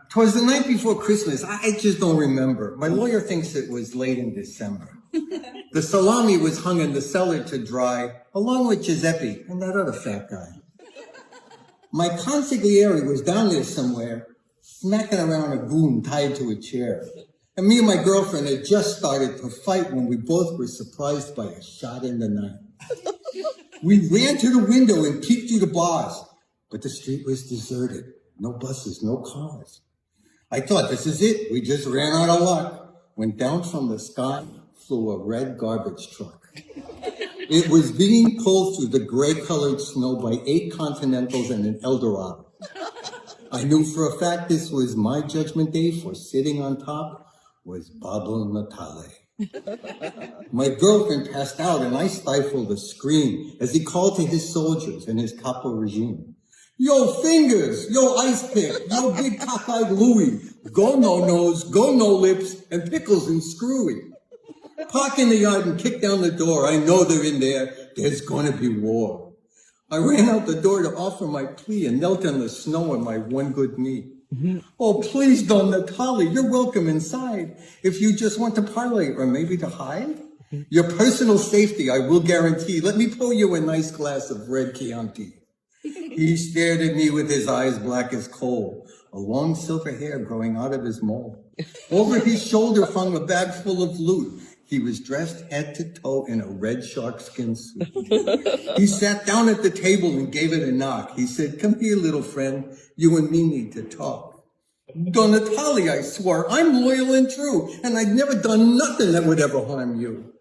'Twas the night before Christmas. I just don't remember. My lawyer thinks it was late in December. The salami was hung in the cellar to dry, along with Giuseppe and that other fat guy. My consigliere was down there somewhere, smacking around a goon tied to a chair. And me and my girlfriend had just started to fight when we both were surprised by a shot in the night. We ran to the window and peeked through the bars, but the street was deserted. No buses, no cars. I thought, this is it. We just ran out of luck. When down from the sky flew a red garbage truck. It was being pulled through the gray-colored snow by 8 Continentals and an Eldorado. I knew for a fact this was my judgment day, for sitting on top was Babbo Natale. My girlfriend passed out and I stifled a scream as he called to his soldiers and his capo regime. Yo, fingers, yo, ice pick, yo, big cockeyed Louie, go no nose, go no lips, and pickles and screwy. Park in the yard and kick down the door. I know they're in there. There's going to be war. I ran out the door to offer my plea and knelt in the snow on my one good knee. Oh, please, Don Natale, you're welcome inside. If you just want to parlay or maybe to hide, your personal safety I will guarantee. Let me pour you a nice glass of red Chianti. He stared at me with his eyes black as coal, a long silver hair growing out of his mole. Over his shoulder hung a bag full of loot. He was dressed head to toe in a red sharkskin suit. He sat down at the table and gave it a knock. He said, come here, little friend. You and me need to talk. Don Natale, I swore, I'm loyal and true, and I'd never done nothing that would ever harm you.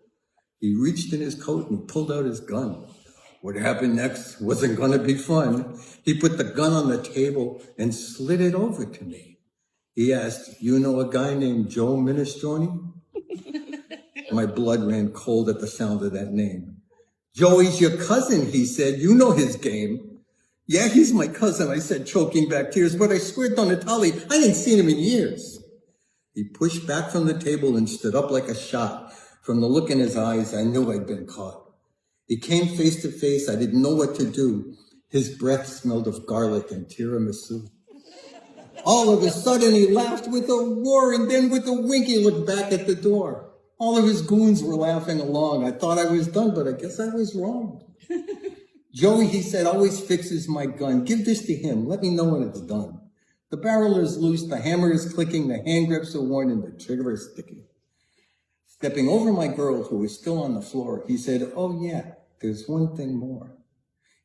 He reached in his coat and pulled out his gun. What happened next wasn't going to be fun. He put the gun on the table and slid it over to me. He asked, you know a guy named Joe Minestrone? My blood ran cold at the sound of that name. Joey's your cousin, he said. You know his game. Yeah, he's my cousin, I said, choking back tears, but I swear, Don Natale, I ain't seen him in years. He pushed back from the table and stood up like a shot. From the look in his eyes, I knew I'd been caught. He came face to face. I didn't know what to do. His breath smelled of garlic and tiramisu. All of a sudden, he laughed with a roar, and then with a wink, he looked back at the door. All of his goons were laughing along. I thought I was done, but I guess I was wrong. Joey, he said, always fixes my gun. Give this to him. Let me know when it's done. The barrel is loose, the hammer is clicking, the hand grips are worn, and the trigger is sticking. Stepping over my girl, who was still on the floor, he said, oh yeah, there's one thing more.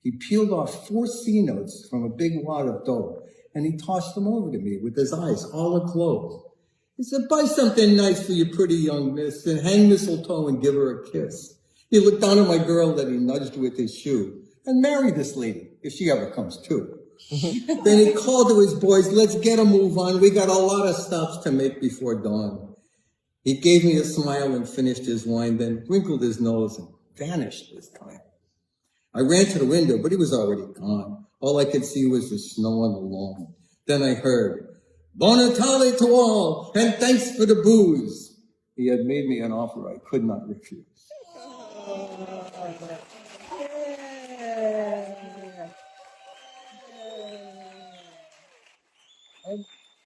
He peeled off 4 C notes from a big wad of dough, and he tossed them over to me with his eyes all aglow. He said, buy something nice for your pretty young miss, and hang mistletoe and give her a kiss. He looked down at my girl that he nudged with his shoe, and marry this lady, if she ever comes to. Then he called to his boys, let's get a move on. We got a lot of stops to make before dawn. He gave me a smile and finished his wine, then wrinkled his nose and vanished this time. I ran to the window, but he was already gone. All I could see was the snow on the lawn. Then I heard, Bon Natale to all, and thanks for the booze. He had made me an offer I could not refuse. Yeah.